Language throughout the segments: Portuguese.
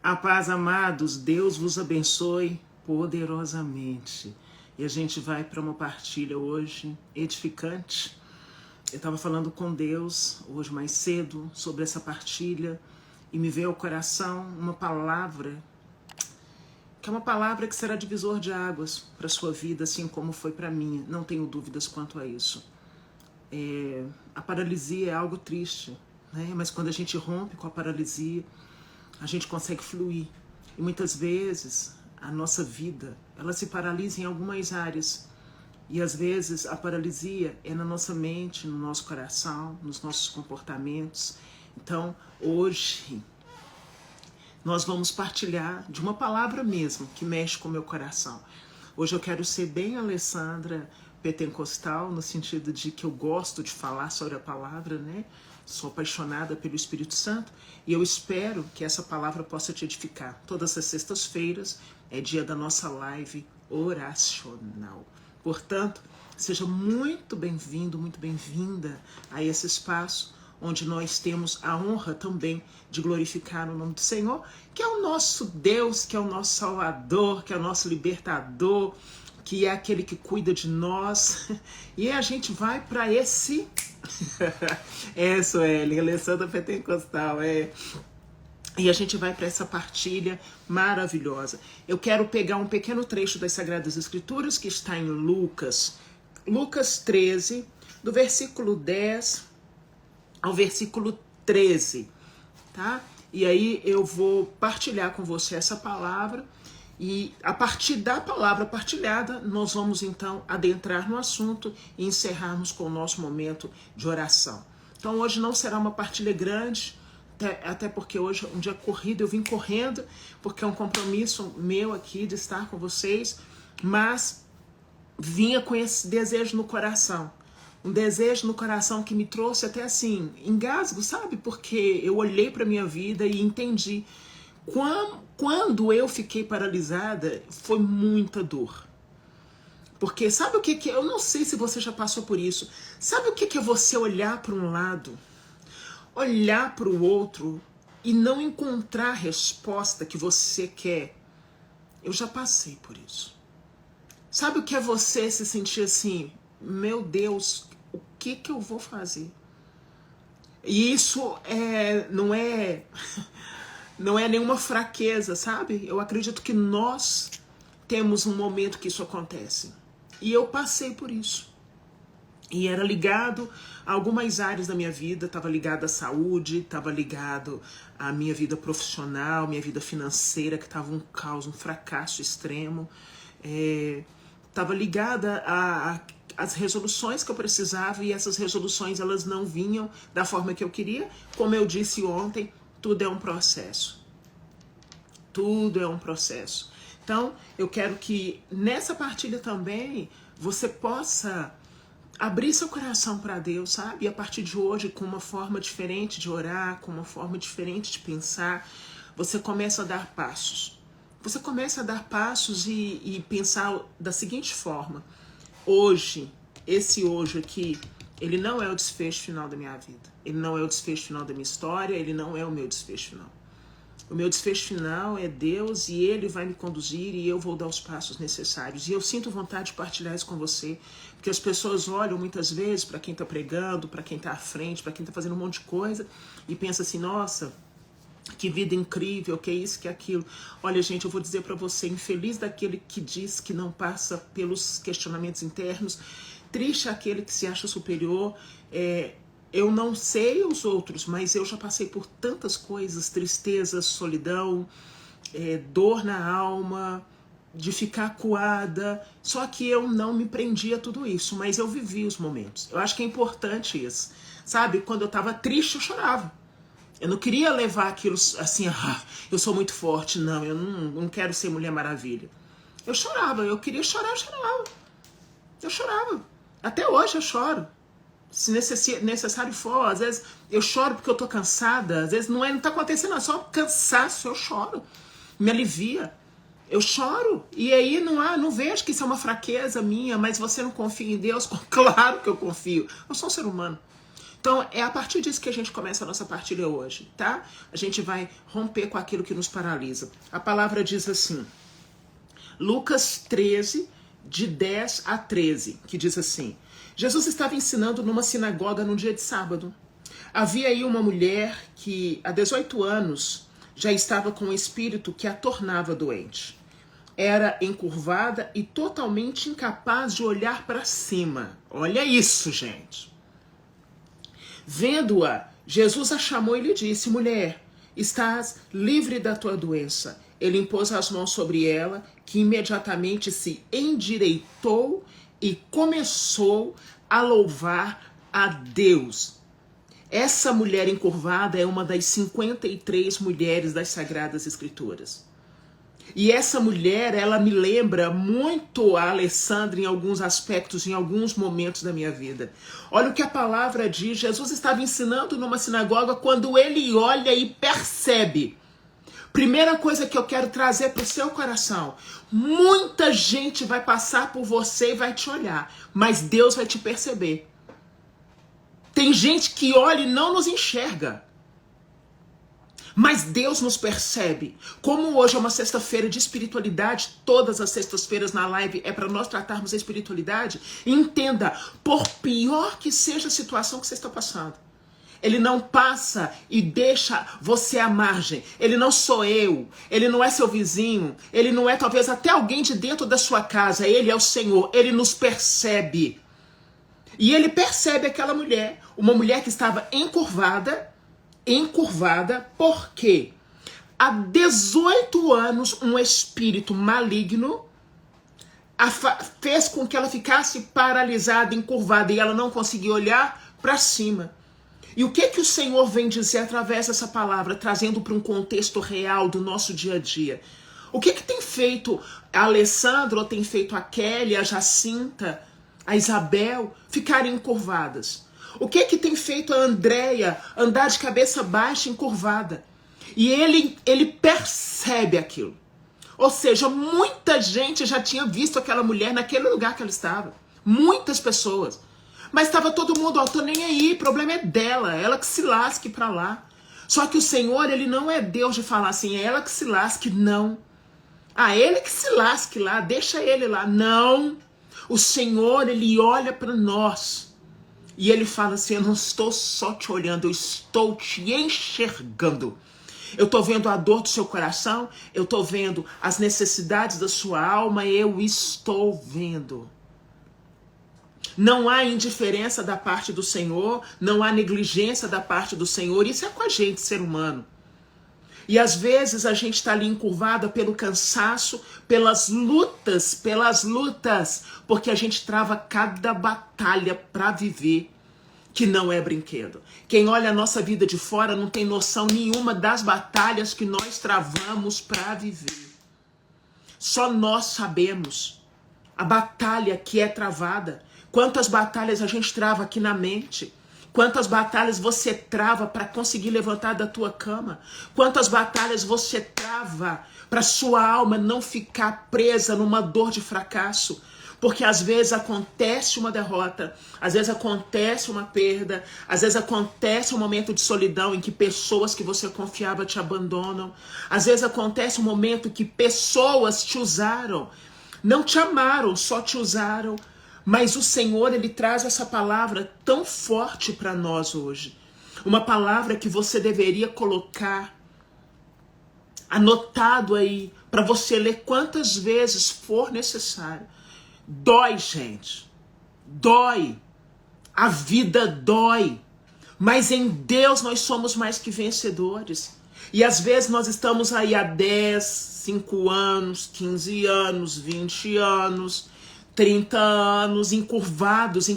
A paz, amados, Deus vos abençoe poderosamente. E a gente vai para uma partilha hoje edificante. Eu estava falando com Deus hoje mais cedo sobre essa partilha e me veio ao coração uma palavra, que é uma palavra que será divisor de águas para a sua vida, assim como foi para a minha. Não tenho dúvidas quanto a isso. A paralisia é algo triste, né? Mas quando a gente rompe com a paralisia, a gente consegue fluir. E muitas vezes a nossa vida, ela se paralisa em algumas áreas. E às vezes a paralisia é na nossa mente, no nosso coração, nos nossos comportamentos. Então, hoje, nós vamos partilhar de uma palavra mesmo que mexe com o meu coração. Hoje eu quero ser bem Alessandra Pentecostal, no sentido de que eu gosto de falar sobre a palavra, né? Sou apaixonada pelo Espírito Santo e eu espero que essa palavra possa te edificar. Todas as sextas-feiras é dia da nossa live oracional. Portanto, seja muito bem-vindo, muito bem-vinda a esse espaço onde nós temos a honra também de glorificar o nome do Senhor, que é o nosso Deus, que é o nosso Salvador, que é o nosso Libertador, que é aquele que cuida de nós. E a gente vai para esse... Sueli, Alessandra Pentecostal, E a gente vai para essa partilha maravilhosa. Eu quero pegar um pequeno trecho das Sagradas Escrituras que está em Lucas 13, do versículo 10 ao versículo 13, tá? E aí eu vou partilhar com você essa palavra e a partir da palavra partilhada nós vamos então adentrar no assunto e encerrarmos com o nosso momento de oração. Então hoje não será uma partilha grande, até porque hoje é um dia corrido, eu vim correndo, porque é um compromisso meu aqui de estar com vocês, mas vinha com esse desejo no coração. Um desejo no coração que me trouxe até assim, engasgo, sabe? Porque eu olhei para minha vida e entendi. Quando eu fiquei paralisada, foi muita dor. Porque sabe o que é? Eu não sei se você já passou por isso. Sabe o que é você olhar para um lado, olhar para o outro e não encontrar a resposta que você quer? Eu já passei por isso. Sabe o que é você se sentir assim, meu Deus, o que eu vou fazer? E isso não é nenhuma fraqueza, sabe? Eu acredito que nós temos um momento que isso acontece. E eu passei por isso. E era ligado a algumas áreas da minha vida, estava ligado à saúde, estava ligado à minha vida profissional, minha vida financeira, que estava um caos, um fracasso extremo. Estava ligada às resoluções que eu precisava e essas resoluções elas não vinham da forma que eu queria. Como eu disse ontem, tudo é um processo. Tudo é um processo. Então, eu quero que nessa partilha também você possa abrir seu coração para Deus, sabe? E a partir de hoje, com uma forma diferente de orar, com uma forma diferente de pensar, você começa a dar passos. Você começa a dar passos e pensar da seguinte forma: hoje, esse hoje aqui, ele não é o desfecho final da minha vida. Ele não é o desfecho final da minha história, ele não é o meu desfecho final. O meu desfecho final é Deus e Ele vai me conduzir e eu vou dar os passos necessários. E eu sinto vontade de partilhar isso com você, porque as pessoas olham muitas vezes para quem está pregando, para quem está à frente, para quem está fazendo um monte de coisa e pensa assim, nossa, que vida incrível, que é isso, que é aquilo. Olha, gente, eu vou dizer para você, infeliz daquele que diz que não passa pelos questionamentos internos, triste aquele que se acha superior. Eu não sei os outros, mas eu já passei por tantas coisas, tristeza, solidão, dor na alma, de ficar acuada, só que eu não me prendi a tudo isso, mas eu vivi os momentos. Eu acho que é importante isso, sabe? Quando eu estava triste, eu chorava. Eu não queria levar aquilo assim, eu sou muito forte, não, eu não quero ser Mulher Maravilha. Eu chorava, eu queria chorar, eu chorava. Eu chorava. Até hoje eu choro. Se necessário for, às vezes eu choro porque eu tô cansada, às vezes não tá acontecendo, é só cansaço, eu choro, me alivia, eu choro, e aí não vejo que isso é uma fraqueza minha, mas você não confia em Deus? Claro que eu confio, eu sou um ser humano. Então, é a partir disso que a gente começa a nossa partilha hoje, tá? A gente vai romper com aquilo que nos paralisa. A palavra diz assim, Lucas 13, de 10 a 13, que diz assim, Jesus estava ensinando numa sinagoga no dia de sábado. Havia aí uma mulher que, há 18 anos, já estava com um espírito que a tornava doente. Era encurvada e totalmente incapaz de olhar para cima. Olha isso, gente. Vendo-a, Jesus a chamou e lhe disse, mulher, estás livre da tua doença. Ele impôs as mãos sobre ela, que imediatamente se endireitou e começou a louvar a Deus. Essa mulher encurvada é uma das 53 mulheres das Sagradas Escrituras. E essa mulher, ela me lembra muito a Alessandra em alguns aspectos, em alguns momentos da minha vida. Olha o que a palavra diz, Jesus estava ensinando numa sinagoga quando ele olha e percebe. Primeira coisa que eu quero trazer para o seu coração, muita gente vai passar por você e vai te olhar, mas Deus vai te perceber. Tem gente que olha e não nos enxerga. Mas Deus nos percebe. Como hoje é uma sexta-feira de espiritualidade, todas as sextas-feiras na live é para nós tratarmos a espiritualidade, entenda, por pior que seja a situação que você está passando, Ele não passa e deixa você à margem. Ele não sou eu, ele não é seu vizinho, ele não é talvez até alguém de dentro da sua casa, ele é o Senhor, ele nos percebe. E ele percebe aquela mulher, uma mulher que estava encurvada, porque há 18 anos um espírito maligno fez com que ela ficasse paralisada, encurvada, e ela não conseguia olhar para cima. E o que o Senhor vem dizer através dessa palavra, trazendo para um contexto real do nosso dia a dia? O que tem feito a Alessandra, ou tem feito a Kelly, a Jacinta, a Isabel ficarem encurvadas? O que tem feito a Andréia andar de cabeça baixa, encurvada? E ele percebe aquilo. Ou seja, muita gente já tinha visto aquela mulher naquele lugar que ela estava. Muitas pessoas. Mas estava todo mundo, ó, tô nem aí, o problema é dela, ela que se lasque pra lá. Só que o Senhor, ele não é Deus de falar assim, é ela que se lasque, não. Ah, ele que se lasque lá, deixa ele lá. Não. O Senhor, ele olha para nós. E ele fala assim, eu não estou só te olhando, eu estou te enxergando. Eu estou vendo a dor do seu coração, eu estou vendo as necessidades da sua alma, eu estou vendo. Não há indiferença da parte do Senhor, não há negligência da parte do Senhor, isso é com a gente, ser humano. E às vezes a gente está ali encurvada pelo cansaço, pelas lutas, porque a gente trava cada batalha para viver, que não é brinquedo. Quem olha a nossa vida de fora não tem noção nenhuma das batalhas que nós travamos para viver. Só nós sabemos a batalha que é travada. Quantas batalhas a gente trava aqui na mente? Quantas batalhas você trava para conseguir levantar da tua cama? Quantas batalhas você trava para sua alma não ficar presa numa dor de fracasso? Porque às vezes acontece uma derrota, às vezes acontece uma perda, às vezes acontece um momento de solidão em que pessoas que você confiava te abandonam. Às vezes acontece um momento que pessoas te usaram, não te amaram, só te usaram. Mas o Senhor, ele traz essa palavra tão forte para nós hoje. Uma palavra que você deveria colocar anotado aí, para você ler quantas vezes for necessário. Dói, gente. Dói. A vida dói. Mas em Deus nós somos mais que vencedores. E às vezes nós estamos aí há 10, 5 anos, 15 anos, 20 anos... 30 anos encurvados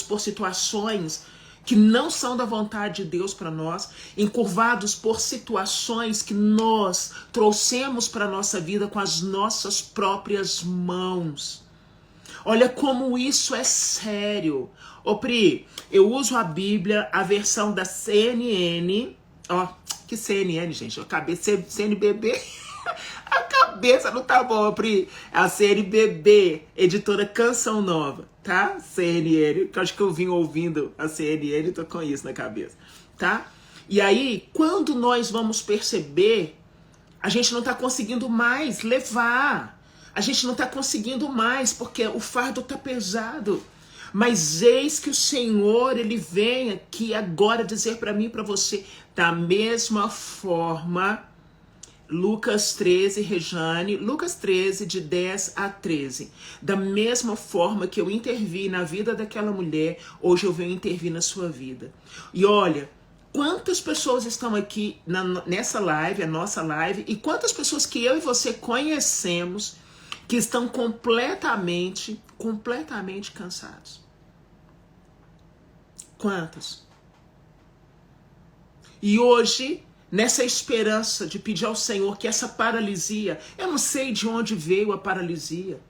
por situações que não são da vontade de Deus para nós, encurvados por situações que nós trouxemos para a nossa vida com as nossas próprias mãos. Olha como isso é sério. Ô Pri, eu uso a Bíblia, a versão da CNN, ó, que CNN, gente, eu acabei de ser CNBB, acabei cabeça não tá boa, Pri. A CNBB, editora Canção Nova, tá? CNN, que eu acho que eu vim ouvindo a CNN, tô com isso na cabeça, tá? E aí, quando nós vamos perceber, a gente não tá conseguindo mais levar. A gente não tá conseguindo mais, porque o fardo tá pesado. Mas eis que o Senhor, Ele vem aqui agora dizer para mim e para você, da mesma forma, Lucas 13, Rejane, Lucas 13, de 10 a 13. Da mesma forma que eu intervi na vida daquela mulher, hoje eu venho intervir na sua vida. E olha, quantas pessoas estão aqui nessa live, a nossa live, e quantas pessoas que eu e você conhecemos que estão completamente cansados. Quantos? E hoje, nessa esperança de pedir ao Senhor que essa paralisia, eu não sei de onde veio a paralisia.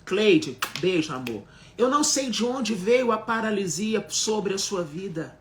Cleide, beijo, amor. Eu não sei de onde veio a paralisia sobre a sua vida.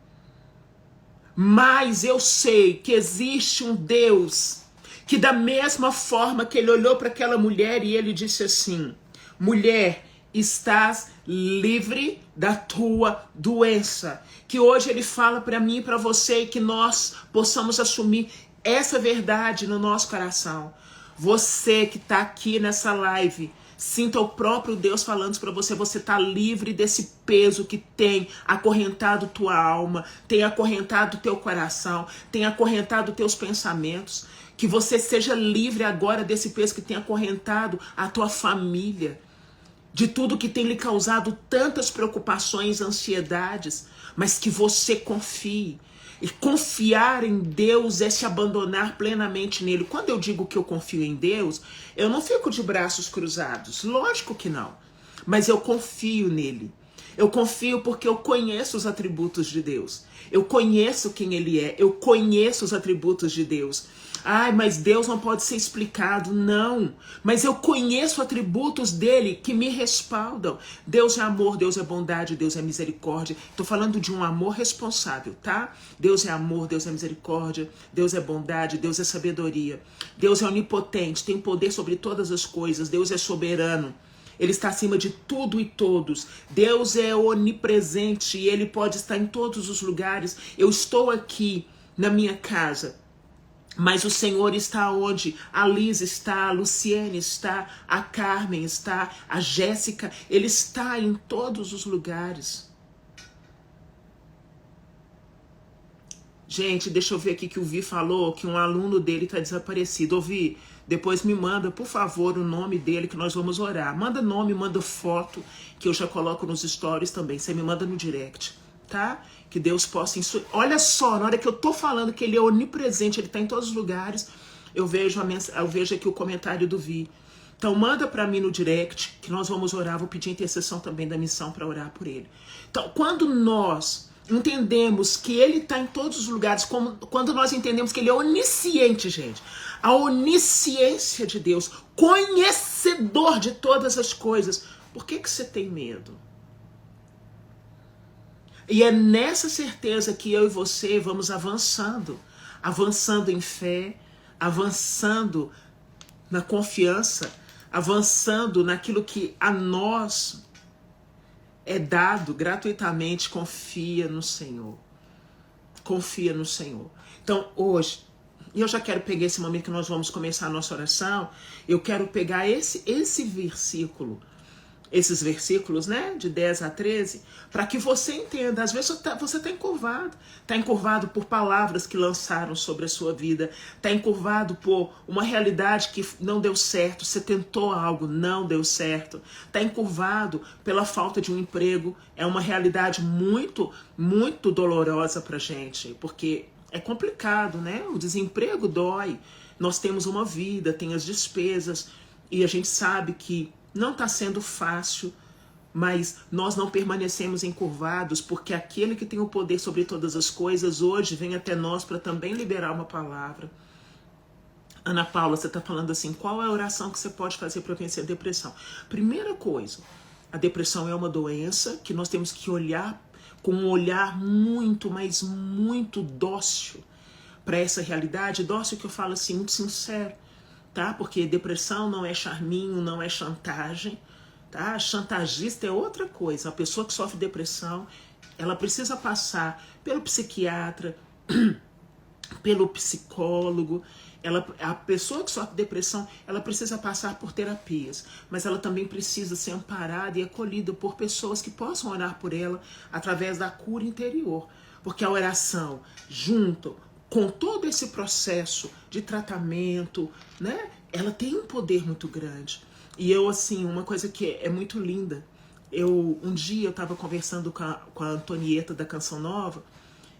Mas eu sei que existe um Deus que da mesma forma que ele olhou para aquela mulher e ele disse assim, mulher, estás livre da tua doença. Que hoje ele fala para mim e para você e que nós possamos assumir essa verdade no nosso coração. Você que está aqui nessa live, sinta o próprio Deus falando para você, você está livre desse peso que tem acorrentado tua alma, tem acorrentado teu coração, tem acorrentado teus pensamentos. Que você seja livre agora desse peso que tem acorrentado a tua família, de tudo que tem lhe causado tantas preocupações, ansiedades, mas que você confie. E confiar em Deus é se abandonar plenamente nele. Quando eu digo que eu confio em Deus, eu não fico de braços cruzados. Lógico que não. Mas eu confio nele. Eu confio porque eu conheço os atributos de Deus. Eu conheço quem ele é. Eu conheço os atributos de Deus. Ai, mas Deus não pode ser explicado. Não. Mas eu conheço atributos dele que me respaldam. Deus é amor, Deus é bondade, Deus é misericórdia. Estou falando de um amor responsável, tá? Deus é amor, Deus é misericórdia, Deus é bondade, Deus é sabedoria. Deus é onipotente, tem poder sobre todas as coisas. Deus é soberano. Ele está acima de tudo e todos. Deus é onipresente e ele pode estar em todos os lugares. Eu estou aqui na minha casa, mas o Senhor está onde? A Liz está, a Luciene está, a Carmen está, a Jéssica. Ele está em todos os lugares. Gente, deixa eu ver aqui que o Vi falou que um aluno dele está desaparecido. Ô Vi, depois me manda, por favor, o nome dele que nós vamos orar. Manda nome, manda foto, que eu já coloco nos stories também. Você me manda no direct, tá? Que Deus possa... Olha só, na hora que eu tô falando que ele é onipresente, ele tá em todos os lugares, eu vejo aqui o comentário do Vi. Então manda para mim no direct, que nós vamos orar. Vou pedir intercessão também da missão para orar por ele. Então, quando nós entendemos que ele está em todos os lugares, quando nós entendemos que ele é onisciente, gente, a onisciência de Deus, conhecedor de todas as coisas, por que você tem medo? E é nessa certeza que eu e você vamos avançando em fé, avançando na confiança, avançando naquilo que a nós é dado gratuitamente. Confia no Senhor. Confia no Senhor. Então, hoje, e eu já quero pegar esse momento que nós vamos começar a nossa oração, eu quero pegar esse versículo, esses versículos, né, de 10 a 13, para que você entenda. Às vezes você está encurvado por palavras que lançaram sobre a sua vida, está encurvado por uma realidade que não deu certo, você tentou algo, não deu certo, está encurvado pela falta de um emprego. É uma realidade muito, muito dolorosa para a gente, porque é complicado, né? O desemprego dói, nós temos uma vida, tem as despesas, e a gente sabe que não está sendo fácil, mas nós não permanecemos encurvados, porque aquele que tem o poder sobre todas as coisas hoje vem até nós para também liberar uma palavra. Ana Paula, você está falando assim, qual é a oração que você pode fazer para vencer a depressão? Primeira coisa, a depressão é uma doença que nós temos que olhar com um olhar muito, mas muito dócil para essa realidade. Dócil que eu falo assim, muito sincero. tá? Porque depressão não é charminho, não é chantagem, tá? Chantagista é outra coisa. A pessoa que sofre depressão, ela precisa passar pelo psiquiatra, pelo psicólogo. A pessoa que sofre depressão, ela precisa passar por terapias, mas ela também precisa ser amparada e acolhida por pessoas que possam orar por ela através da cura interior. Porque a oração, junto com todo esse processo de tratamento, né, ela tem um poder muito grande. E eu, assim, uma coisa que é muito linda, um dia eu estava conversando com a Antonieta da Canção Nova,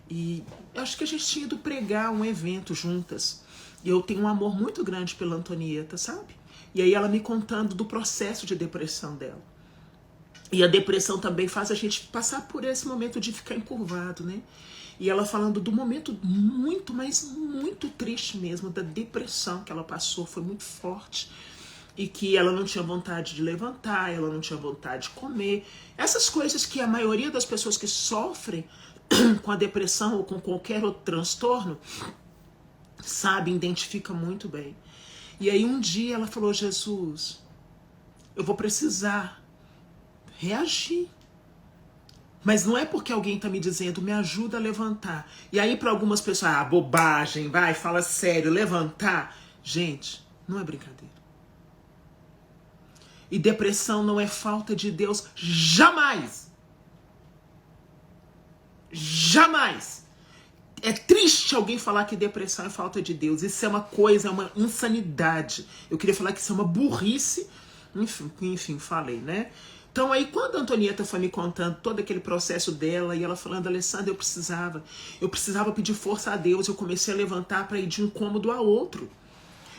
e eu acho que a gente tinha ido pregar um evento juntas. E eu tenho um amor muito grande pela Antonieta, sabe? E aí ela me contando do processo de depressão dela. E a depressão também faz a gente passar por esse momento de ficar encurvado, né? E ela falando do momento muito, mas muito triste mesmo, da depressão que ela passou, foi muito forte. E que ela não tinha vontade de levantar, ela não tinha vontade de comer. Essas coisas que a maioria das pessoas que sofrem com a depressão ou com qualquer outro transtorno, sabe, identifica muito bem. E aí um dia ela falou: Jesus, eu vou precisar reagir. Mas não é porque alguém está me dizendo, me ajuda a levantar. E aí para algumas pessoas, bobagem, vai, fala sério, levantar. Gente, não é brincadeira. E depressão não é falta de Deus, jamais. Jamais. É triste alguém falar que depressão é falta de Deus. Isso é uma coisa, é uma insanidade. Eu queria falar que isso é uma burrice. Enfim, falei, né? Então aí quando a Antonieta foi me contando todo aquele processo dela, e ela falando: Alessandra, eu precisava pedir força a Deus, eu comecei a levantar para ir de um cômodo a outro.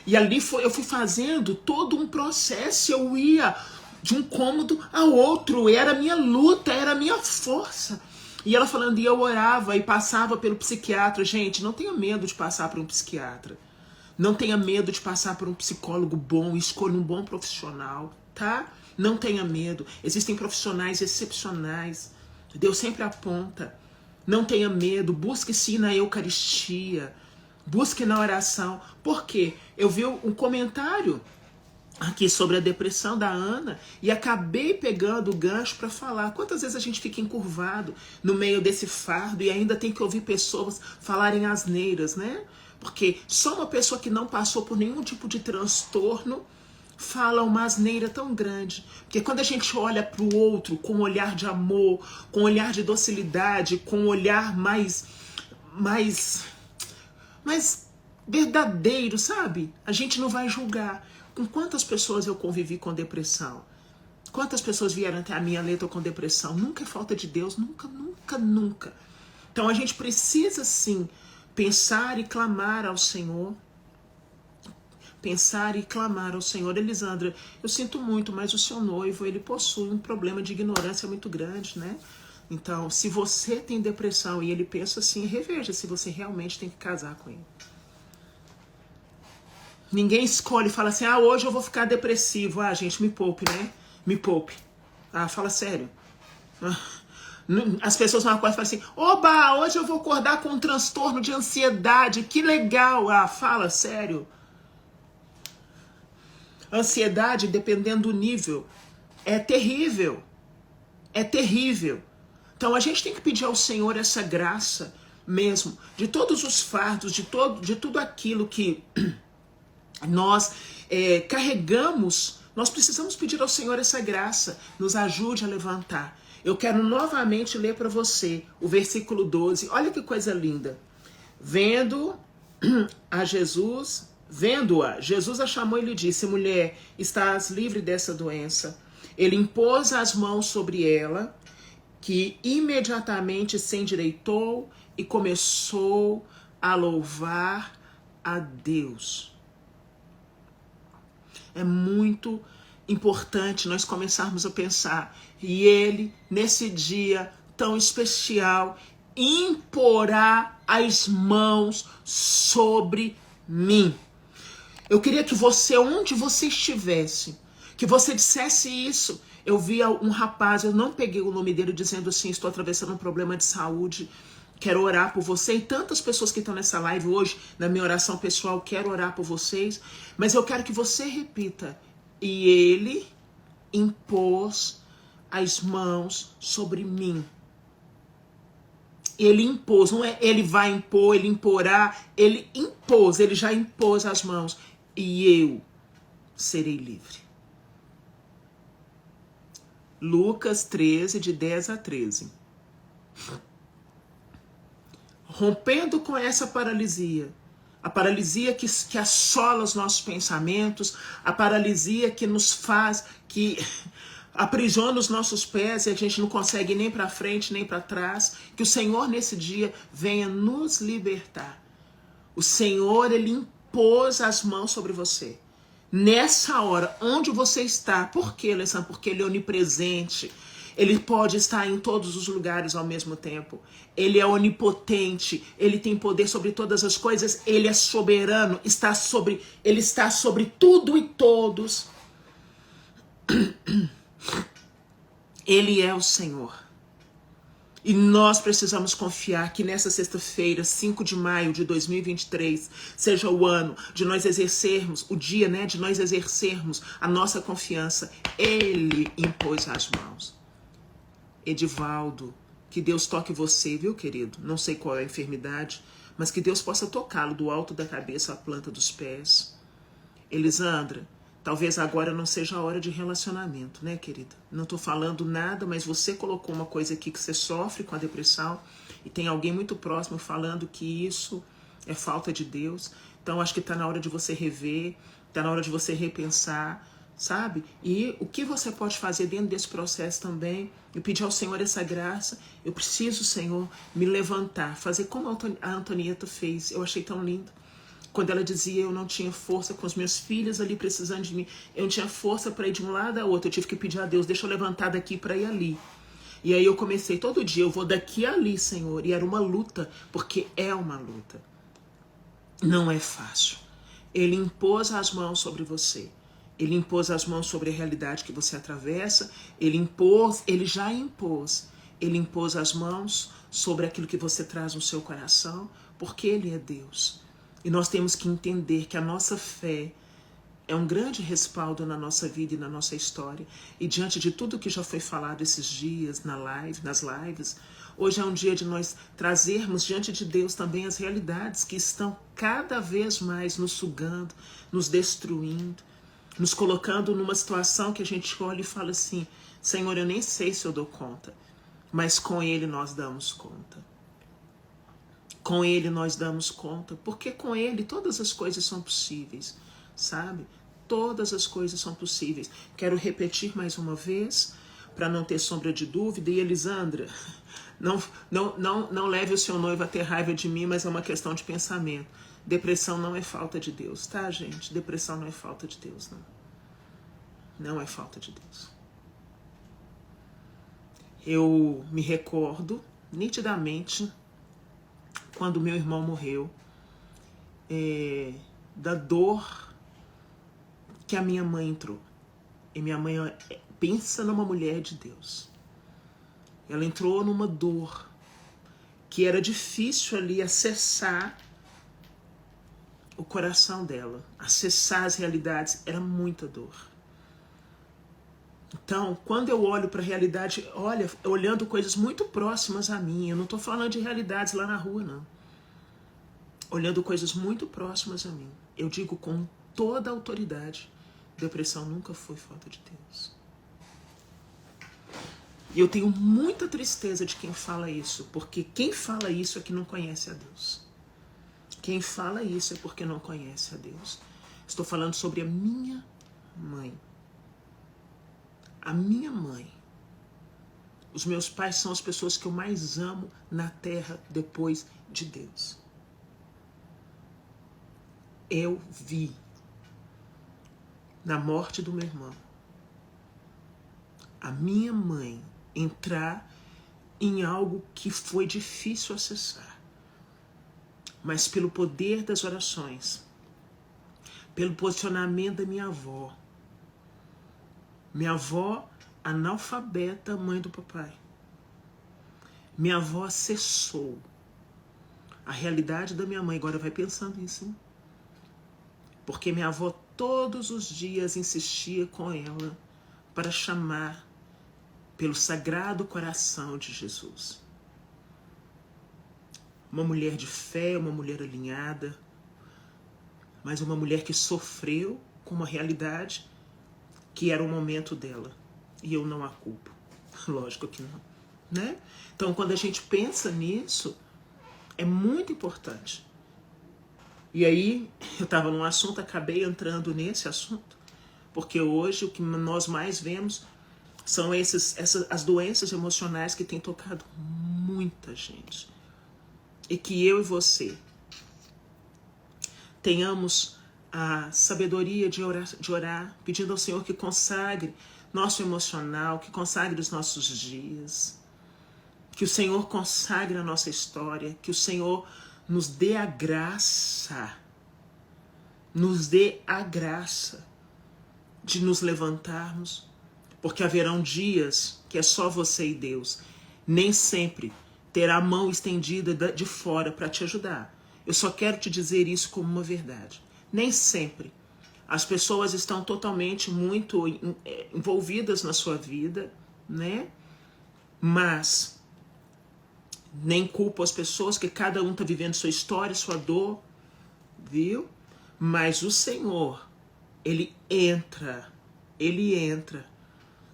E ali eu fui fazendo todo um processo, eu ia de um cômodo a outro, era a minha luta, era a minha força. E ela falando, e eu orava e passava pelo psiquiatra. Gente, não tenha medo de passar por um psiquiatra. Não tenha medo de passar por um psicólogo bom, escolha um bom profissional, tá? Não tenha medo. Existem profissionais excepcionais. Deus sempre aponta. Não tenha medo, busque-se na Eucaristia. Busque na oração. Por quê? Eu vi um comentário aqui sobre a depressão da Ana e acabei pegando o gancho para falar. Quantas vezes a gente fica encurvado no meio desse fardo e ainda tem que ouvir pessoas falarem asneiras, né? Porque só uma pessoa que não passou por nenhum tipo de transtorno fala uma asneira tão grande. Porque quando a gente olha para o outro com um olhar de amor, com um olhar de docilidade, com um olhar mais verdadeiro, sabe? A gente não vai julgar. Com quantas pessoas eu convivi com depressão? Quantas pessoas vieram até a minha letra com depressão? Nunca é falta de Deus, nunca, nunca, nunca. Então a gente precisa sim pensar e clamar ao Senhor. Pensar e clamar ao Senhor. Elisandra, eu sinto muito, mas o seu noivo, ele possui um problema de ignorância muito grande, né? Então, se você tem depressão e ele pensa assim, reveja se você realmente tem que casar com ele. Ninguém escolhe e fala assim, hoje eu vou ficar depressivo. Gente, me poupe, né? Me poupe. Fala sério. As pessoas vão acordar e falam assim, oba, hoje eu vou acordar com um transtorno de ansiedade, que legal. Fala sério. Ansiedade, dependendo do nível, é terrível. É terrível. Então a gente tem que pedir ao Senhor essa graça mesmo, de todos os fardos, de tudo aquilo que nós carregamos. Nós precisamos pedir ao Senhor essa graça, nos ajude a levantar. Eu quero novamente ler para você o versículo 12, olha que coisa linda. Vendo-a, Jesus a chamou e lhe disse, mulher, estás livre dessa doença. Ele impôs as mãos sobre ela, que imediatamente se endireitou e começou a louvar a Deus. É muito importante nós começarmos a pensar. E ele, nesse dia tão especial, imporá as mãos sobre mim. Eu queria que você, onde você estivesse, que você dissesse isso. Eu vi um rapaz, eu não peguei o nome dele, dizendo assim, estou atravessando um problema de saúde, quero orar por você e tantas pessoas que estão nessa live hoje, na minha oração pessoal, quero orar por vocês, mas eu quero que você repita: e ele impôs as mãos sobre mim. Ele impôs, não é ele vai impor, ele imporá, ele impôs, ele já impôs as mãos, e eu serei livre. Lucas 13, de 10 a 13. Rompendo com essa paralisia, a paralisia que assola os nossos pensamentos, a paralisia que nos faz, que aprisiona os nossos pés e a gente não consegue ir nem para frente nem para trás, que o Senhor nesse dia venha nos libertar. O Senhor, ele impôs as mãos sobre você. Nessa hora, onde você está, por quê, Alessandro? Porque ele é onipresente. Ele pode estar em todos os lugares ao mesmo tempo. Ele é onipotente, ele tem poder sobre todas as coisas, ele é soberano, ele está sobre tudo e todos. Ele é o Senhor. E nós precisamos confiar que nessa sexta-feira, 5 de maio de 2023, seja o ano de nós exercermos, o dia, né, de nós exercermos a nossa confiança. Ele impôs as mãos. Edivaldo, que Deus toque você, viu, querido? Não sei qual é a enfermidade, mas que Deus possa tocá-lo do alto da cabeça à planta dos pés. Elisandra, talvez agora não seja a hora de relacionamento, né, querida? Não tô falando nada, mas você colocou uma coisa aqui que você sofre com a depressão e tem alguém muito próximo falando que isso é falta de Deus. Então, acho que tá na hora de você rever, tá na hora de você repensar, sabe? E o que você pode fazer dentro desse processo também, eu pedir ao Senhor essa graça. Eu preciso, Senhor, me levantar, fazer como a Antonieta fez. Eu achei tão lindo. Quando ela dizia, eu não tinha força com os meus filhos ali precisando de mim, eu não tinha força para ir de um lado a outro, eu tive que pedir a Deus, deixa eu levantar daqui para ir ali. E aí eu comecei, todo dia eu vou daqui a ali, Senhor, e era uma luta, porque é uma luta. Não é fácil. Ele impôs as mãos sobre você, ele impôs as mãos sobre a realidade que você atravessa, ele já impôs, ele impôs as mãos sobre aquilo que você traz no seu coração, porque ele é Deus. E nós temos que entender que a nossa fé é um grande respaldo na nossa vida e na nossa história. E diante de tudo que já foi falado esses dias nas lives, hoje é um dia de nós trazermos diante de Deus também as realidades que estão cada vez mais nos sugando, nos destruindo, nos colocando numa situação que a gente olha e fala assim, Senhor, eu nem sei se eu dou conta, mas com Ele nós damos conta. Com Ele nós damos conta, porque com Ele todas as coisas são possíveis, sabe? Todas as coisas são possíveis. Quero repetir mais uma vez, para não ter sombra de dúvida. E Elisandra, não leve o seu noivo a ter raiva de mim, mas é uma questão de pensamento. Depressão não é falta de Deus, tá, gente? Depressão não é falta de Deus, não. Não é falta de Deus. Eu me recordo nitidamente quando meu irmão morreu, da dor que a minha mãe entrou. E minha mãe, pensa numa mulher de Deus. Ela entrou numa dor que era difícil ali acessar o coração dela, acessar as realidades, era muita dor. Então, quando eu olho para a realidade, olhando coisas muito próximas a mim, eu não estou falando de realidades lá na rua, não. Olhando coisas muito próximas a mim, eu digo com toda a autoridade, depressão nunca foi falta de Deus. E eu tenho muita tristeza de quem fala isso, porque quem fala isso é que não conhece a Deus. Quem fala isso é porque não conhece a Deus. Estou falando sobre a minha mãe. A minha mãe. Os meus pais são as pessoas que eu mais amo na terra depois de Deus. Eu vi na morte do meu irmão a minha mãe entrar em algo que foi difícil acessar, mas pelo poder das orações, pelo posicionamento da minha avó analfabeta, mãe do papai, minha avó acessou A realidade da minha mãe, agora vai pensando nisso, hein? Porque minha avó todos os dias insistia com ela para chamar pelo Sagrado Coração de Jesus. Uma mulher de fé, uma mulher alinhada, mas uma mulher que sofreu com uma realidade que era o momento dela. E eu não a culpo. Lógico que não, né? Então, quando a gente pensa nisso, é muito importante. E aí, eu estava num assunto, acabei entrando nesse assunto, porque hoje o que nós mais vemos são as doenças emocionais que têm tocado muita gente. E que eu e você tenhamos a sabedoria de orar, pedindo ao Senhor que consagre nosso emocional, que consagre os nossos dias, que o Senhor consagre a nossa história, que o Senhor nos dê a graça, de nos levantarmos, porque haverão dias que é só você e Deus. Nem sempre terá a mão estendida de fora para te ajudar. Eu só quero te dizer isso como uma verdade. Nem sempre as pessoas estão totalmente muito envolvidas na sua vida, né? Mas nem culpo as pessoas, que cada um está vivendo sua história, sua dor, viu? Mas o Senhor, Ele entra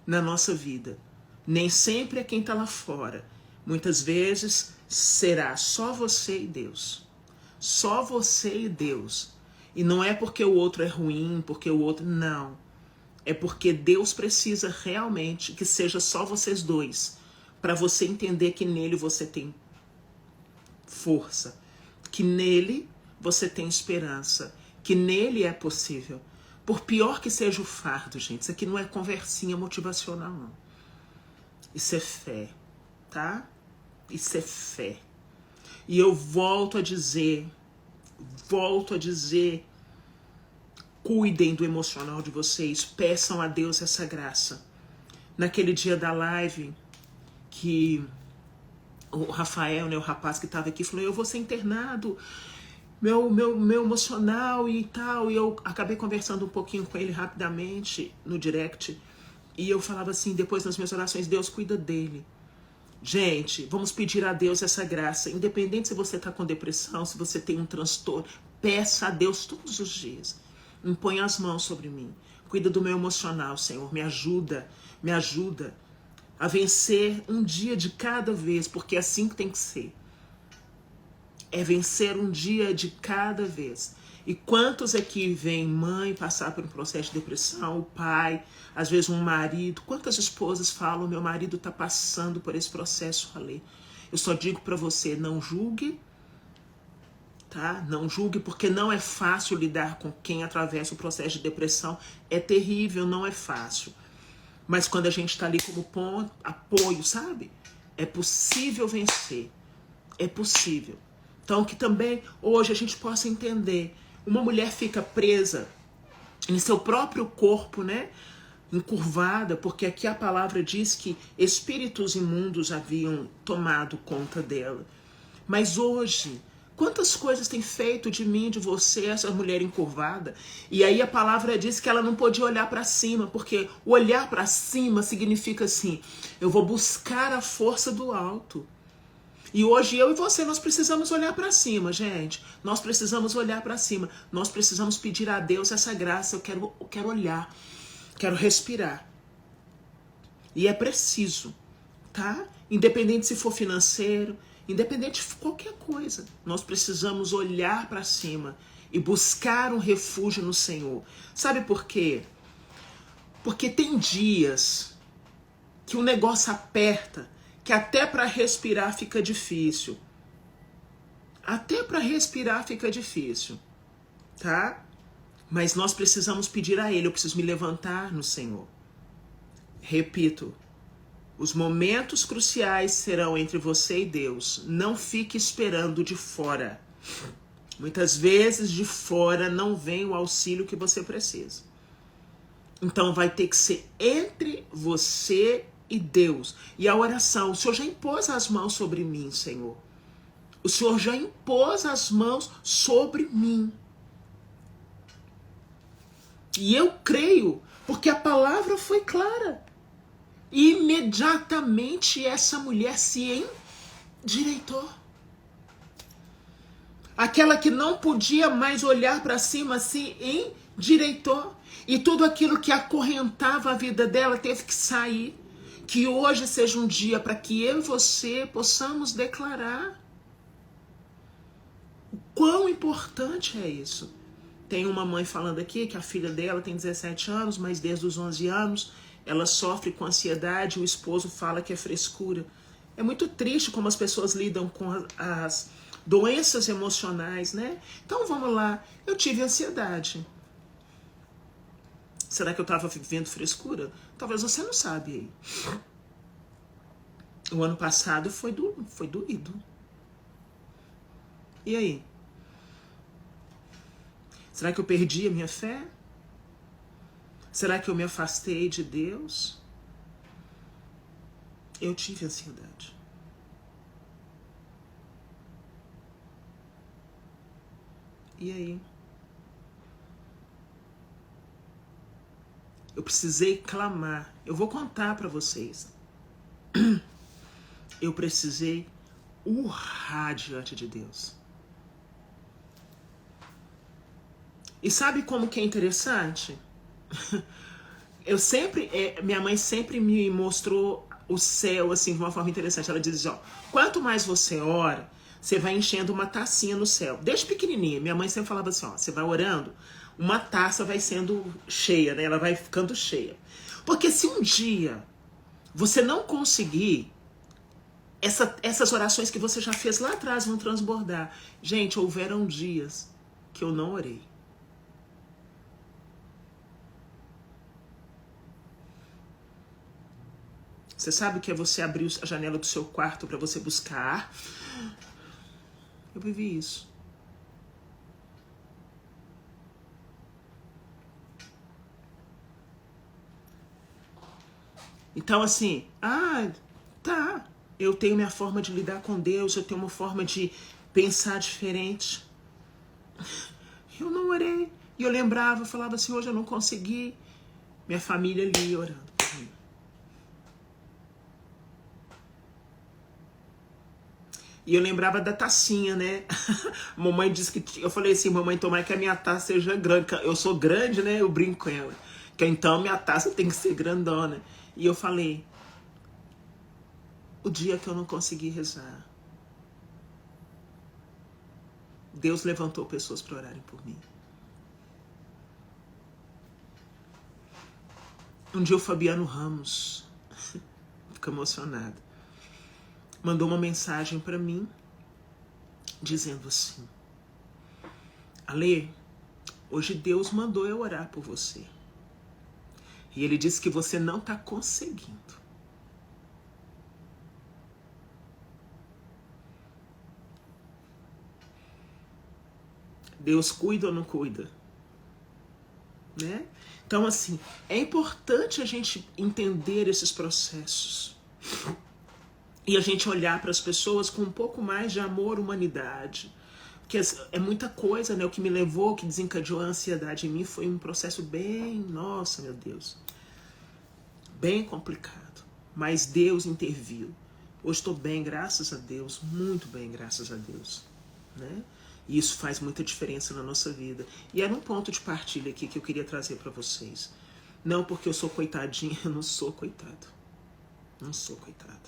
na nossa vida. Nem sempre é quem está lá fora. Muitas vezes será só você e Deus. Só você e Deus. E não é porque o outro é ruim, porque o outro... Não. É porque Deus precisa realmente que seja só vocês dois, para você entender que nele você tem força, que nele você tem esperança, que nele é possível. Por pior que seja o fardo, gente, isso aqui não é conversinha motivacional, não. Isso é fé, tá? Isso é fé. E eu volto a dizer, cuidem do emocional de vocês, peçam a Deus essa graça. Naquele dia da live, que o Rafael, né, o rapaz que estava aqui, falou, eu vou ser internado, meu emocional e tal, e eu acabei conversando um pouquinho com ele rapidamente no direct, e eu falava assim, depois nas minhas orações, Deus cuida dele. Gente, vamos pedir a Deus essa graça, independente se você está com depressão, se você tem um transtorno, peça a Deus todos os dias, impõe as mãos sobre mim, cuida do meu emocional, Senhor, me ajuda a vencer um dia de cada vez, porque é assim que tem que ser. É vencer um dia de cada vez. E quantos aqui vem mãe passar por um processo de depressão, o pai, às vezes um marido, quantas esposas falam, meu marido está passando por esse processo ali. Eu só digo para você, não julgue, tá? Não julgue, porque não é fácil lidar com quem atravessa o processo de depressão. É terrível, não é fácil. Mas quando a gente está ali como ponto, apoio, sabe? É possível vencer. É possível. Então, que também hoje a gente possa entender. Uma mulher fica presa em seu próprio corpo, né? Encurvada, porque aqui a palavra diz que espíritos imundos haviam tomado conta dela. Mas hoje, quantas coisas tem feito de mim, de você, essa mulher encurvada? E aí a palavra diz que ela não podia olhar para cima, porque o olhar para cima significa assim, eu vou buscar a força do alto. E hoje eu e você, nós precisamos olhar para cima, gente. Nós precisamos olhar para cima. Nós precisamos pedir a Deus essa graça. Eu quero olhar, quero respirar. E é preciso, tá? Independente se for financeiro, independente de qualquer coisa, nós precisamos olhar para cima e buscar um refúgio no Senhor. Sabe por quê? Porque tem dias que o negócio aperta, que até para respirar fica difícil. Até para respirar fica difícil, tá? Mas nós precisamos pedir a Ele, eu preciso me levantar no Senhor. Repito, os momentos cruciais serão entre você e Deus. Não fique esperando de fora. Muitas vezes de fora não vem o auxílio que você precisa. Então vai ter que ser entre você e Deus. E a oração, o Senhor já impôs as mãos sobre mim, Senhor. O Senhor já impôs as mãos sobre mim. E eu creio, porque a palavra foi clara. E imediatamente essa mulher se endireitou. Aquela que não podia mais olhar para cima se endireitou. E tudo aquilo que acorrentava a vida dela teve que sair. Que hoje seja um dia para que eu e você possamos declarar o quão importante é isso. Tem uma mãe falando aqui que a filha dela tem 17 anos, mas desde os 11 anos ela sofre com ansiedade e o esposo fala que é frescura. É muito triste como as pessoas lidam com as doenças emocionais, né? Então vamos lá, eu tive ansiedade. Será que eu estava vivendo frescura? Talvez você não sabe aí. O ano passado foi doído. E aí? Será que eu perdi a minha fé? Será que eu me afastei de Deus? Eu tive ansiedade. E aí? Eu precisei clamar. Eu vou contar para vocês. Eu precisei urrar diante de Deus. E sabe como que é interessante? Minha mãe sempre me mostrou o céu assim de uma forma interessante. Ela diz, ó, quanto mais você ora, você vai enchendo uma tacinha no céu. Desde pequenininha, minha mãe sempre falava assim, ó, você vai orando, uma taça vai sendo cheia, né? Ela vai ficando cheia. Porque se um dia você não conseguir, essas orações que você já fez lá atrás vão transbordar. Gente, houveram dias que eu não orei. Você sabe o que é você abrir a janela do seu quarto para você buscar ar? Eu vivi isso. Então assim, tá, eu tenho minha forma de lidar com Deus, eu tenho uma forma de pensar diferente. Eu não orei. E eu lembrava, eu falava assim, hoje eu não consegui. Minha família ali orando por mim. E eu lembrava da tacinha, né? Mamãe disse que... Eu falei assim, mamãe, tomara que a minha taça seja grande. Eu sou grande, né? Eu brinco com ela. Que então minha taça tem que ser grandona. E eu falei, o dia que eu não consegui rezar, Deus levantou pessoas para orarem por mim. Um dia o Fabiano Ramos, fica emocionado, mandou uma mensagem para mim, dizendo assim, Ale, hoje Deus mandou eu orar por você. E ele disse que você não está conseguindo. Deus cuida ou não cuida? Né? Então, assim, é importante a gente entender esses processos. E a gente olhar para as pessoas com um pouco mais de amor, humanidade. Porque é muita coisa, né? O que me levou, que desencadeou a ansiedade em mim foi um processo bem, nossa, meu Deus, bem complicado. Mas Deus interviu. Hoje estou bem, graças a Deus, muito bem, graças a Deus, né? E isso faz muita diferença na nossa vida. E era um ponto de partilha aqui que eu queria trazer para vocês. Não porque eu sou coitadinha, eu não sou coitado. Não sou coitada.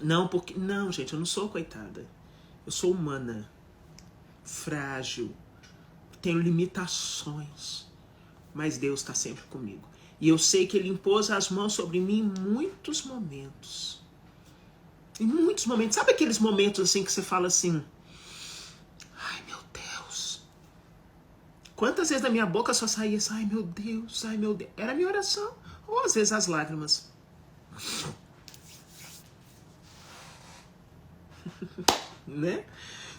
Não porque... Não, gente, eu não sou coitada. Eu sou humana. Frágil. Tenho limitações. Mas Deus está sempre comigo. E eu sei que Ele impôs as mãos sobre mim em muitos momentos. Em muitos momentos. Sabe aqueles momentos assim que você fala assim... Ai, meu Deus. Quantas vezes da minha boca só saía assim... Ai, meu Deus, ai, meu Deus. Era a minha oração. Ou às vezes as lágrimas. Né?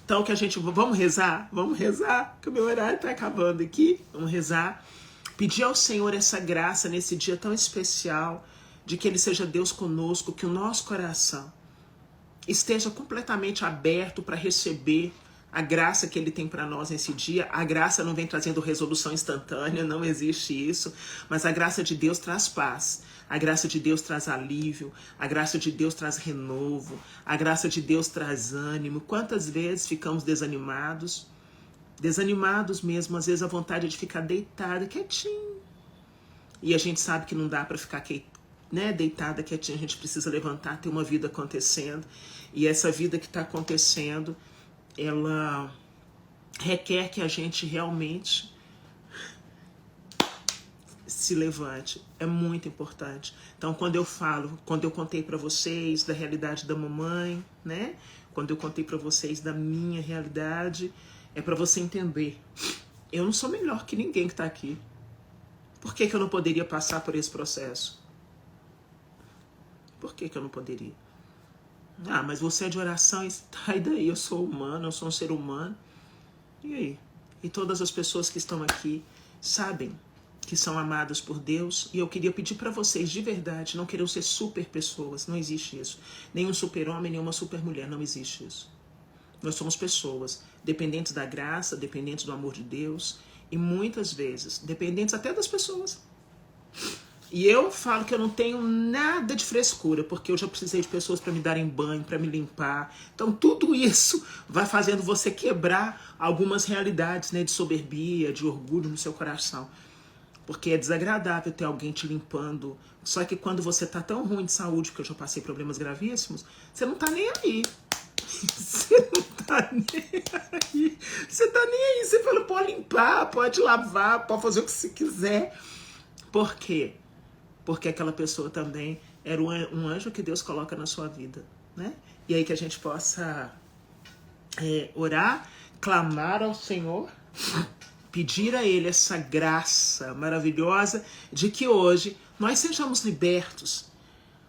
Então que a gente... Vamos rezar? Vamos rezar. Que o meu horário está acabando aqui. Vamos rezar. Pedir ao Senhor essa graça nesse dia tão especial. De que Ele seja Deus conosco. Que o nosso coração... esteja completamente aberto para receber a graça que Ele tem para nós nesse dia. A graça não vem trazendo resolução instantânea, não existe isso, mas a graça de Deus traz paz. A graça de Deus traz alívio, a graça de Deus traz renovo, a graça de Deus traz ânimo. Quantas vezes ficamos desanimados mesmo, às vezes a vontade de ficar deitada, quietinho. E a gente sabe que não dá para ficar deitada, quietinha, a gente precisa levantar, ter uma vida acontecendo. E essa vida que está acontecendo, ela requer que a gente realmente se levante. É muito importante. Então, quando eu contei para vocês da realidade da mamãe, né? Quando eu contei para vocês da minha realidade, é para você entender. Eu não sou melhor que ninguém que está aqui. Por que eu não poderia passar por esse processo? Por que eu não poderia? Ah, mas você é de oração, e daí? Eu sou humano, eu sou um ser humano. E aí? E todas as pessoas que estão aqui sabem que são amadas por Deus. E eu queria pedir para vocês, de verdade, não queiram ser super pessoas. Não existe isso. Nenhum super homem, nenhuma super mulher. Não existe isso. Nós somos pessoas dependentes da graça, dependentes do amor de Deus. E muitas vezes, dependentes até das pessoas. E eu falo que eu não tenho nada de frescura, porque eu já precisei de pessoas para me darem banho, para me limpar. Então tudo isso vai fazendo você quebrar algumas realidades, né, de soberbia, de orgulho no seu coração. Porque é desagradável ter alguém te limpando. Só que quando você tá tão ruim de saúde, porque eu já passei problemas gravíssimos, você não tá nem aí. Você não tá nem aí. Você tá nem aí. Você fala, pode limpar, pode lavar, pode fazer o que você quiser. Por quê? Porque aquela pessoa também era um anjo que Deus coloca na sua vida, né? E aí que a gente possa orar, clamar ao Senhor, pedir a Ele essa graça maravilhosa de que hoje nós sejamos libertos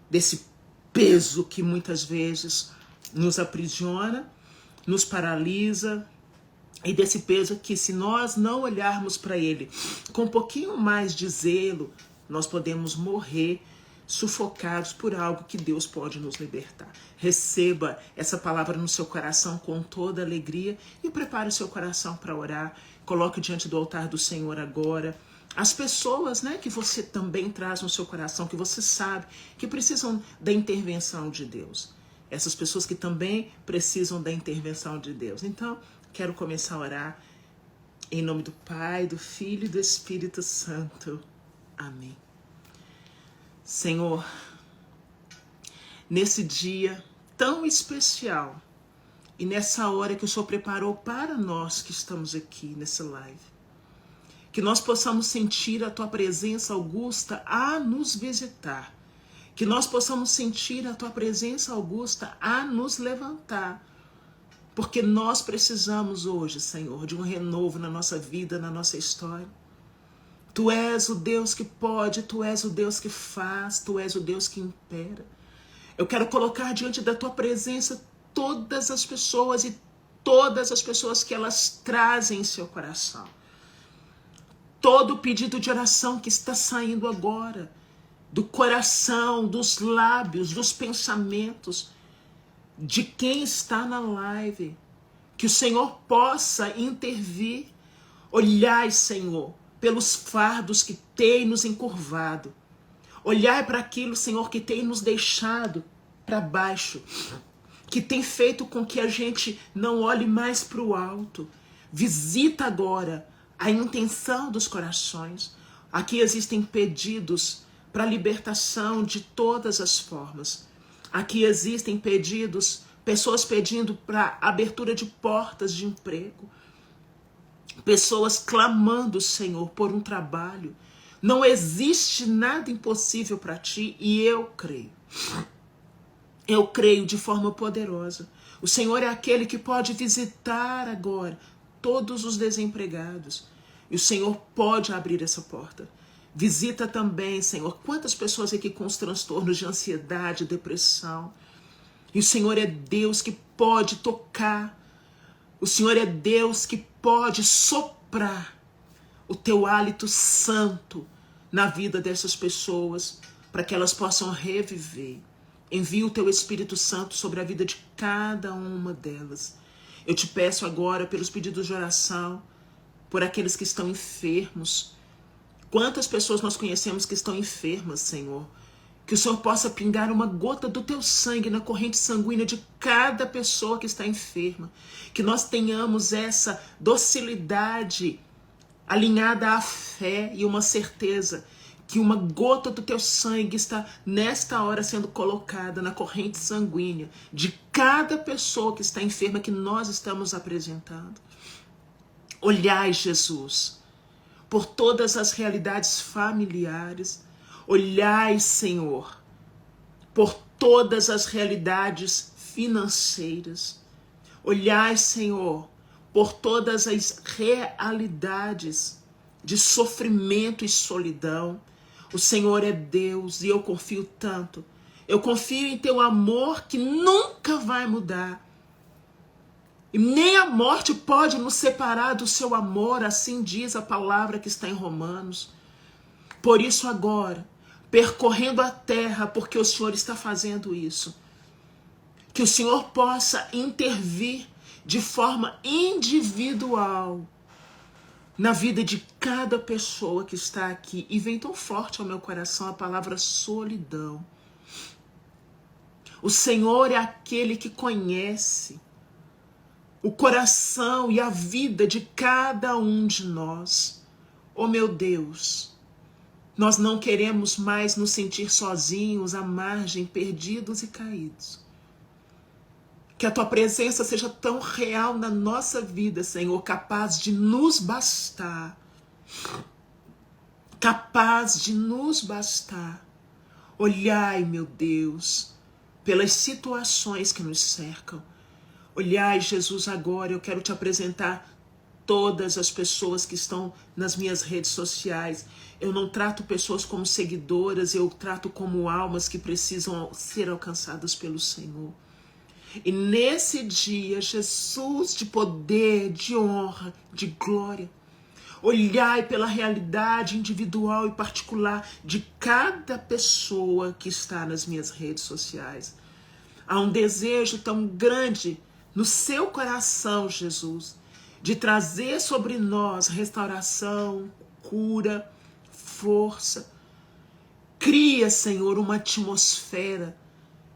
desse peso que muitas vezes nos aprisiona, nos paralisa, e desse peso que, se nós não olharmos para ele com um pouquinho mais de zelo, nós podemos morrer sufocados por algo que Deus pode nos libertar. Receba essa palavra no seu coração com toda alegria e prepare o seu coração para orar. Coloque diante do altar do Senhor agora as pessoas, né, que você também traz no seu coração, que você sabe que precisam da intervenção de Deus. Essas pessoas que também precisam da intervenção de Deus. Então, quero começar a orar em nome do Pai, do Filho e do Espírito Santo. Amém. Senhor, nesse dia tão especial e nessa hora que o Senhor preparou para nós que estamos aqui nessa live, que nós possamos sentir a Tua presença augusta a nos visitar, que nós possamos sentir a Tua presença augusta a nos levantar, porque nós precisamos hoje, Senhor, de um renovo na nossa vida, na nossa história. Tu és o Deus que pode, Tu és o Deus que faz, Tu és o Deus que impera. Eu quero colocar diante da Tua presença todas as pessoas e todas as pessoas que elas trazem em seu coração. Todo o pedido de oração que está saindo agora, do coração, dos lábios, dos pensamentos, de quem está na live, que o Senhor possa intervir. Olhai, Senhor, pelos fardos que tem nos encurvado. Olhai para aquilo, Senhor, que tem nos deixado para baixo, que tem feito com que a gente não olhe mais para o alto. Visita agora a intenção dos corações. Aqui existem pedidos para libertação de todas as formas. Aqui existem pedidos, pessoas pedindo para abertura de portas de emprego. Pessoas clamando, Senhor, por um trabalho. Não existe nada impossível para Ti e eu creio. Eu creio de forma poderosa. O Senhor é aquele que pode visitar agora todos os desempregados. E o Senhor pode abrir essa porta. Visita também, Senhor, quantas pessoas aqui com os transtornos de ansiedade, depressão. E o Senhor é Deus que pode tocar. O Senhor é Deus que pode soprar o Teu hálito santo na vida dessas pessoas, para que elas possam reviver. Envia o teu Espírito Santo sobre a vida de cada uma delas. Eu te peço agora pelos pedidos de oração, por aqueles que estão enfermos. Quantas pessoas nós conhecemos que estão enfermas, Senhor? Que o Senhor possa pingar uma gota do teu sangue na corrente sanguínea de cada pessoa que está enferma. Que nós tenhamos essa docilidade alinhada à fé e uma certeza que uma gota do teu sangue está nesta hora sendo colocada na corrente sanguínea de cada pessoa que está enferma que nós estamos apresentando. Olhai, Jesus, por todas as realidades familiares. Olhai, Senhor, por todas as realidades financeiras. Olhai, Senhor, por todas as realidades de sofrimento e solidão. O Senhor é Deus e eu confio tanto. Eu confio em teu amor que nunca vai mudar. E nem a morte pode nos separar do seu amor, assim diz a palavra que está em Romanos. Por isso agora, percorrendo a terra, porque o Senhor está fazendo isso, que o Senhor possa intervir de forma individual na vida de cada pessoa que está aqui. E vem tão forte ao meu coração a palavra solidão. O Senhor é aquele que conhece o coração e a vida de cada um de nós. Oh, meu Deus, nós não queremos mais nos sentir sozinhos, à margem, perdidos e caídos. Que a tua presença seja tão real na nossa vida, Senhor, capaz de nos bastar. Capaz de nos bastar. Olhai, meu Deus, pelas situações que nos cercam. Olhai, Jesus, agora eu quero te apresentar todas as pessoas que estão nas minhas redes sociais. Eu não trato pessoas como seguidoras, eu trato como almas que precisam ser alcançadas pelo Senhor. E nesse dia, Jesus, de poder, de honra, de glória, olhai pela realidade individual e particular de cada pessoa que está nas minhas redes sociais. Há um desejo tão grande no seu coração, Jesus, de trazer sobre nós restauração, cura, força. Cria, Senhor, uma atmosfera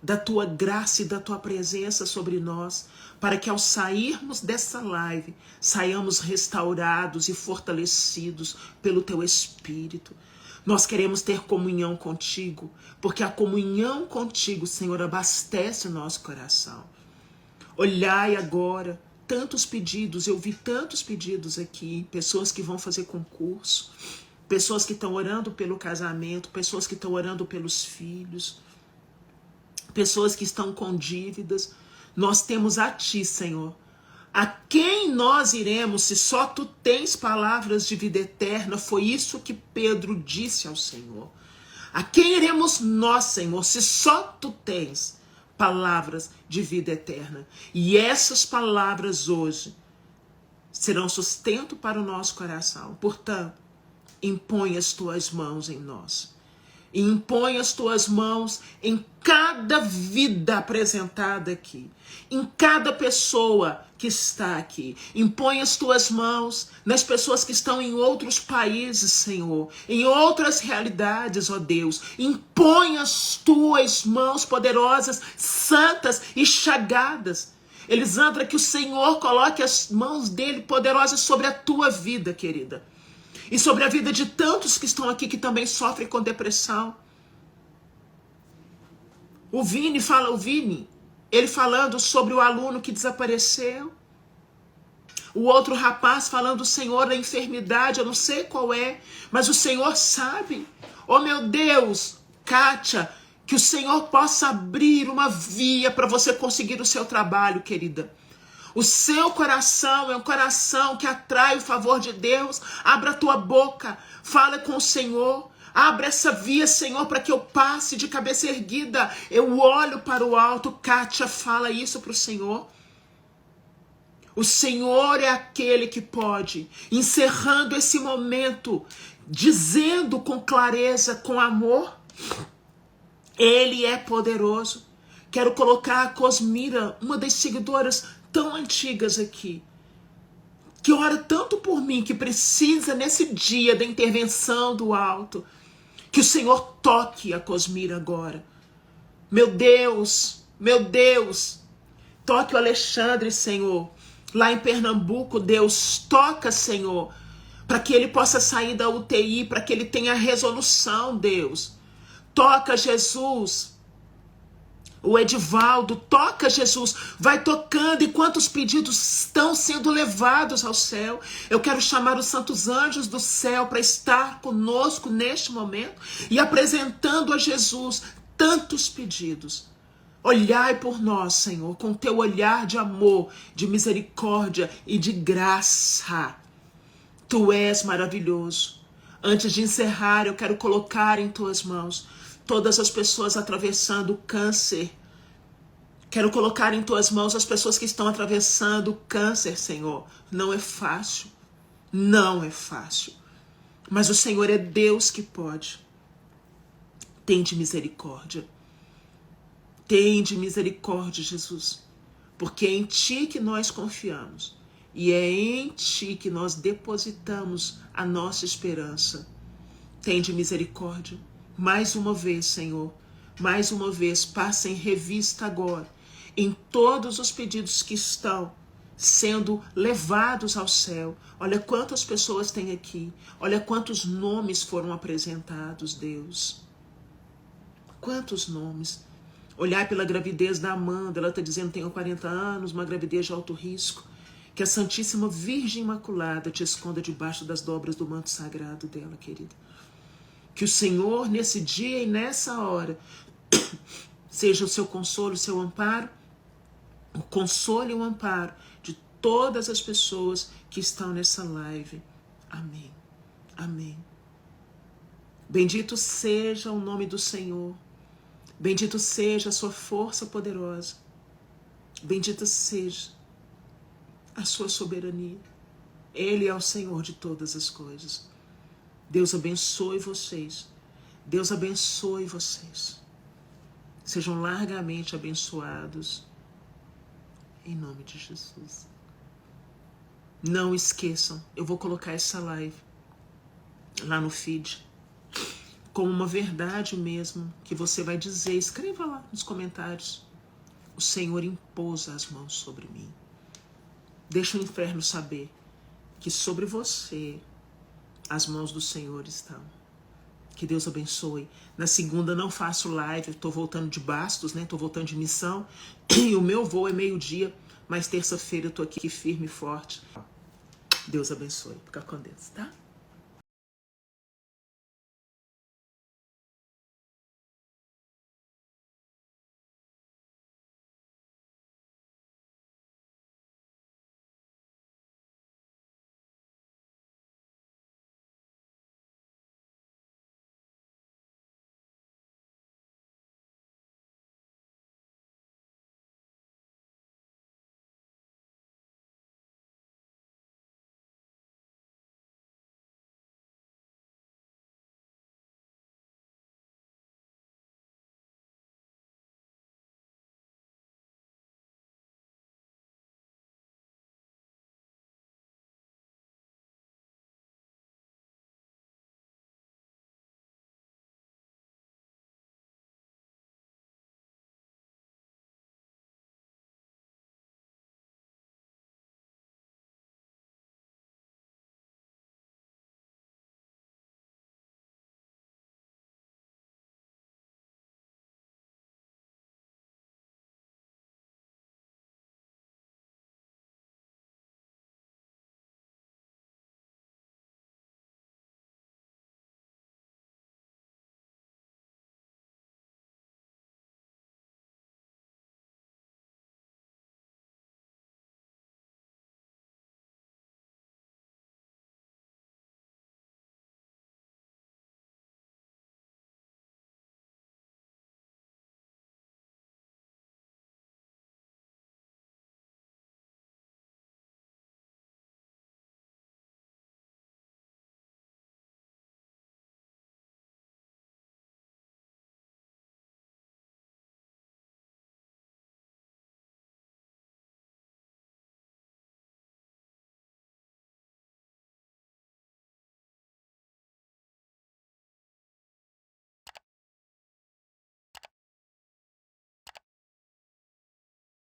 da tua graça e da tua presença sobre nós, para que ao sairmos dessa live, saiamos restaurados e fortalecidos pelo teu Espírito. Nós queremos ter comunhão contigo, porque a comunhão contigo, Senhor, abastece o nosso coração. Olhai agora, tantos pedidos, eu vi tantos pedidos aqui, pessoas que vão fazer concurso, pessoas que estão orando pelo casamento, pessoas que estão orando pelos filhos, pessoas que estão com dívidas. Nós temos a ti, Senhor. A quem nós iremos se só tu tens palavras de vida eterna? Foi isso que Pedro disse ao Senhor. A quem iremos nós, Senhor, se só tu tens palavras de vida eterna? E essas palavras hoje serão sustento para o nosso coração. Portanto, impõe as tuas mãos em nós. E impõe as tuas mãos em cada vida apresentada aqui, em cada pessoa que está aqui. Impõe as tuas mãos nas pessoas que estão em outros países, Senhor, em outras realidades, ó Deus. Impõe as tuas mãos poderosas, santas e chagadas. Elisandra, que o Senhor coloque as mãos dele poderosas sobre a tua vida, querida. E sobre a vida de tantos que estão aqui que também sofrem com depressão. O Vini, ele falando sobre o aluno que desapareceu. O outro rapaz falando, Senhor, da enfermidade, eu não sei qual é, mas o Senhor sabe. Oh, meu Deus, Kátia, que o Senhor possa abrir uma via para você conseguir o seu trabalho, querida. O seu coração é um coração que atrai o favor de Deus. Abra a tua boca, fala com o Senhor. Abra essa via, Senhor, para que eu passe de cabeça erguida. Eu olho para o alto. Kátia, fala isso para o Senhor. O Senhor é aquele que pode, encerrando esse momento, dizendo com clareza, com amor, Ele é poderoso. Quero colocar a Cosmira, uma das seguidoras tão antigas aqui, que ora tanto por mim, que precisa nesse dia da intervenção do alto. Que o Senhor toque a Cosmira agora. Meu Deus, toque o Alexandre, Senhor. Lá em Pernambuco, Deus, toca, Senhor, para que ele possa sair da UTI, para que ele tenha resolução, Deus. Toca, Jesus. O Edivaldo, toca, Jesus, vai tocando enquanto os pedidos estão sendo levados ao céu. Eu quero chamar os santos anjos do céu para estar conosco neste momento e apresentando a Jesus tantos pedidos. Olhai por nós, Senhor, com teu olhar de amor, de misericórdia e de graça. Tu és maravilhoso. Antes de encerrar, eu quero colocar em tuas mãos todas as pessoas atravessando o câncer. Quero colocar em tuas mãos as pessoas que estão atravessando o câncer, Senhor. Não é fácil. Não é fácil. Mas o Senhor é Deus que pode. Tende misericórdia. Tende misericórdia, Jesus. Porque é em Ti que nós confiamos. E é em Ti que nós depositamos a nossa esperança. Tende misericórdia. Mais uma vez, Senhor, mais uma vez, passa em revista agora em todos os pedidos que estão sendo levados ao céu. Olha quantas pessoas tem aqui, olha quantos nomes foram apresentados, Deus. Quantos nomes. Olhar pela gravidez da Amanda, ela está dizendo, tenho 40 anos, uma gravidez de alto risco. Que a Santíssima Virgem Imaculada te esconda debaixo das dobras do manto sagrado dela, querida. Que o Senhor, nesse dia e nessa hora, seja o seu consolo, o seu amparo, o consolo e o amparo de todas as pessoas que estão nessa live. Amém. Amém. Bendito seja o nome do Senhor. Bendito seja a sua força poderosa. Bendita seja a sua soberania. Ele é o Senhor de todas as coisas. Deus abençoe vocês. Deus abençoe vocês. Sejam largamente abençoados. Em nome de Jesus. Não esqueçam, eu vou colocar essa live lá no feed como uma verdade mesmo, que você vai dizer. Escreva lá nos comentários. O Senhor impôs as mãos sobre mim. Deixa o inferno saber que sobre você as mãos do Senhor estão. Que Deus abençoe. Na segunda não faço live, estou voltando de Bastos, né? Estou voltando de missão. E o meu voo é 12h, mas terça-feira eu estou aqui firme e forte. Deus abençoe. Fica com Deus, tá?